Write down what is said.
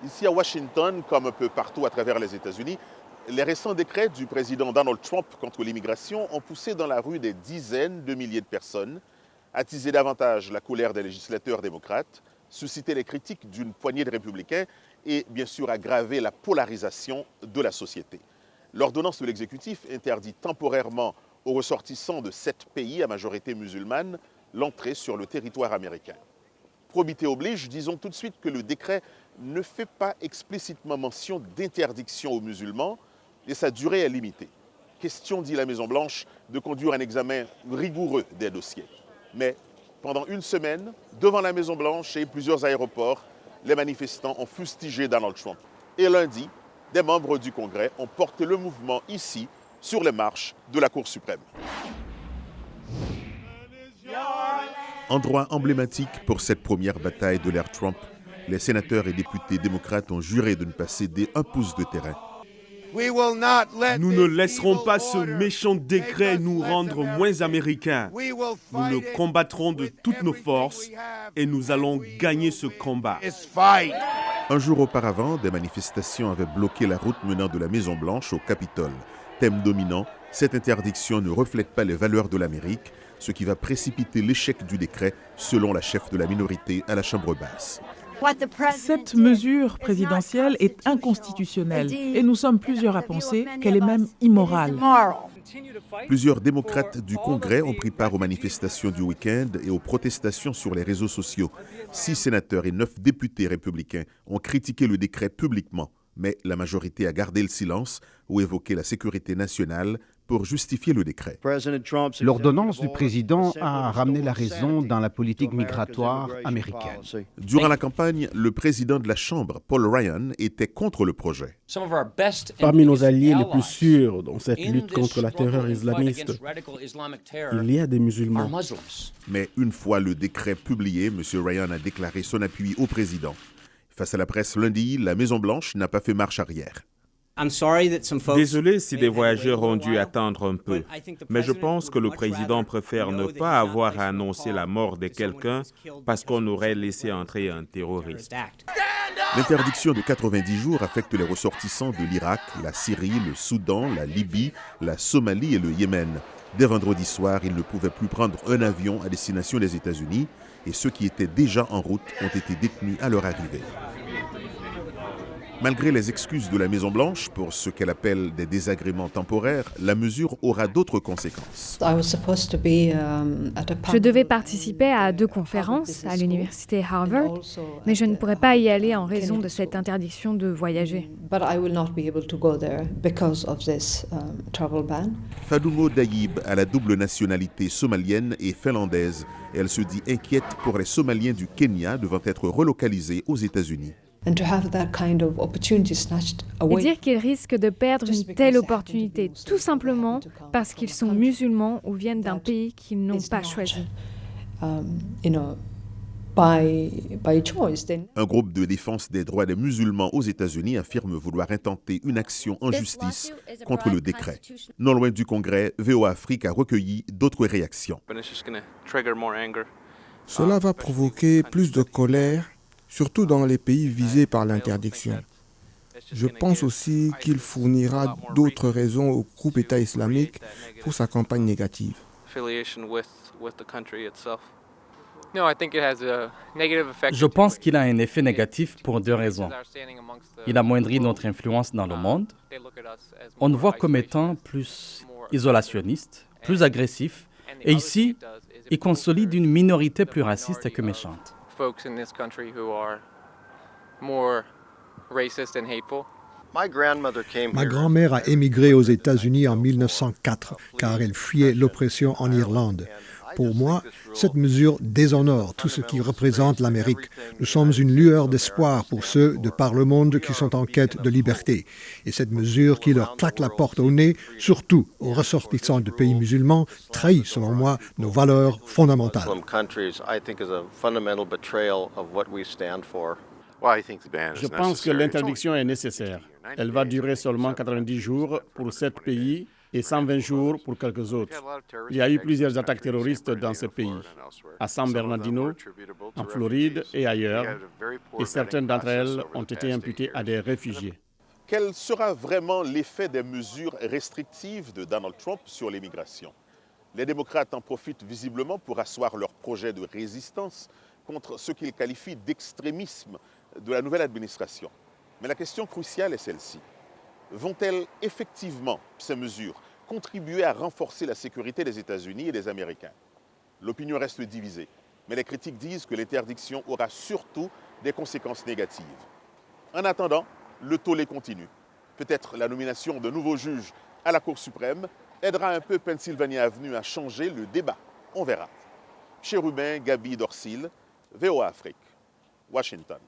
Ici à Washington, comme un peu partout à travers les États-Unis, les récents décrets du président Donald Trump contre l'immigration ont poussé dans la rue des dizaines de milliers de personnes, attisé davantage la colère des législateurs démocrates, suscité les critiques d'une poignée de républicains et bien sûr aggravé la polarisation de la société. L'ordonnance de l'exécutif interdit temporairement aux ressortissants de 7 pays à majorité musulmane l'entrée sur le territoire américain. Probité oblige, disons tout de suite que le décret ne fait pas explicitement mention d'interdiction aux musulmans et sa durée est limitée. Question, dit la Maison-Blanche, de conduire un examen rigoureux des dossiers. Mais pendant une semaine, devant la Maison-Blanche et plusieurs aéroports, les manifestants ont fustigé Donald Trump. Et lundi, des membres du Congrès ont porté le mouvement ici, sur les marches de la Cour suprême. Endroit emblématique pour cette première bataille de l'ère Trump, les sénateurs et députés démocrates ont juré de ne pas céder un pouce de terrain. Nous ne laisserons pas ce méchant décret nous rendre moins américains. Nous le combattrons de toutes nos forces et nous allons gagner ce combat. Un jour auparavant, des manifestations avaient bloqué la route menant de la Maison-Blanche au Capitole. Thème dominant, cette interdiction ne reflète pas les valeurs de l'Amérique, ce qui va précipiter l'échec du décret, selon la chef de la minorité à la Chambre basse. Cette mesure présidentielle est inconstitutionnelle et nous sommes plusieurs à penser qu'elle est même immorale. Plusieurs démocrates du Congrès ont pris part aux manifestations du week-end et aux protestations sur les réseaux sociaux. 6 sénateurs et 9 députés républicains ont critiqué le décret publiquement, mais la majorité a gardé le silence ou évoqué la sécurité nationale pour justifier le décret. L'ordonnance du président a ramené la raison dans la politique migratoire américaine. Durant la campagne, le président de la Chambre, Paul Ryan, était contre le projet. Parmi nos alliés les plus sûrs dans cette lutte contre la terreur islamiste, il y a des musulmans. Mais une fois le décret publié, M. Ryan a déclaré son appui au président. Face à la presse lundi, la Maison-Blanche n'a pas fait marche arrière. Désolé si des voyageurs ont dû attendre un peu, mais je pense que le président préfère ne pas avoir à annoncer la mort de quelqu'un parce qu'on aurait laissé entrer un terroriste. L'interdiction de 90 jours affecte les ressortissants de l'Irak, la Syrie, le Soudan, la Libye, la Somalie et le Yémen. Dès vendredi soir, ils ne pouvaient plus prendre un avion à destination des États-Unis et ceux qui étaient déjà en route ont été détenus à leur arrivée. Malgré les excuses de la Maison-Blanche pour ce qu'elle appelle des désagréments temporaires, la mesure aura d'autres conséquences. Je devais participer à 2 conférences à l'université Harvard, mais je ne pourrais pas y aller en raison de cette interdiction de voyager. Fadoumo Dayib a la double nationalité somalienne et finlandaise. Elle se dit inquiète pour les Somaliens du Kenya devant être relocalisés aux États-Unis. Et dire qu'ils risquent de perdre une telle opportunité, tout simplement parce qu'ils sont musulmans ou viennent d'un pays qu'ils n'ont pas choisi. Un groupe de défense des droits des musulmans aux États-Unis affirme vouloir intenter une action en justice contre le décret. Non loin du Congrès, VOA Afrique a recueilli d'autres réactions. Cela va provoquer plus de colère, surtout dans les pays visés par l'interdiction. Je pense aussi qu'il fournira d'autres raisons au groupe État islamique pour sa campagne négative. Je pense qu'il a un effet négatif pour 2 raisons. Il amoindrit notre influence dans le monde. On nous voit comme étant plus isolationnistes, plus agressifs, et ici, il consolide une minorité plus raciste que méchante. Ma grand-mère a émigré aux États-Unis en 1904 car elle fuyait l'oppression en Irlande. Pour moi, cette mesure déshonore tout ce qui représente l'Amérique. Nous sommes une lueur d'espoir pour ceux de par le monde qui sont en quête de liberté. Et cette mesure qui leur claque la porte au nez, surtout aux ressortissants de pays musulmans, trahit, selon moi, nos valeurs fondamentales. Je pense que l'interdiction est nécessaire. Elle va durer seulement 90 jours pour 7 pays et 120 jours pour quelques autres. Il y a eu plusieurs attaques terroristes dans ce pays, à San Bernardino, en Floride et ailleurs, et certaines d'entre elles ont été imputées à des réfugiés. Quel sera vraiment l'effet des mesures restrictives de Donald Trump sur l'immigration? Les démocrates en profitent visiblement pour asseoir leur projet de résistance contre ce qu'ils qualifient d'extrémisme de la nouvelle administration. Mais la question cruciale est celle-ci. Vont-elles effectivement, ces mesures, contribuer à renforcer la sécurité des États-Unis et des Américains? L'opinion reste divisée, mais les critiques disent que l'interdiction aura surtout des conséquences négatives. En attendant, le tollé continue. Peut-être la nomination de nouveaux juges à la Cour suprême aidera un peu Pennsylvania Avenue à changer le débat. On verra. Chérubin, Gaby Dorsil, VOA Afrique, Washington.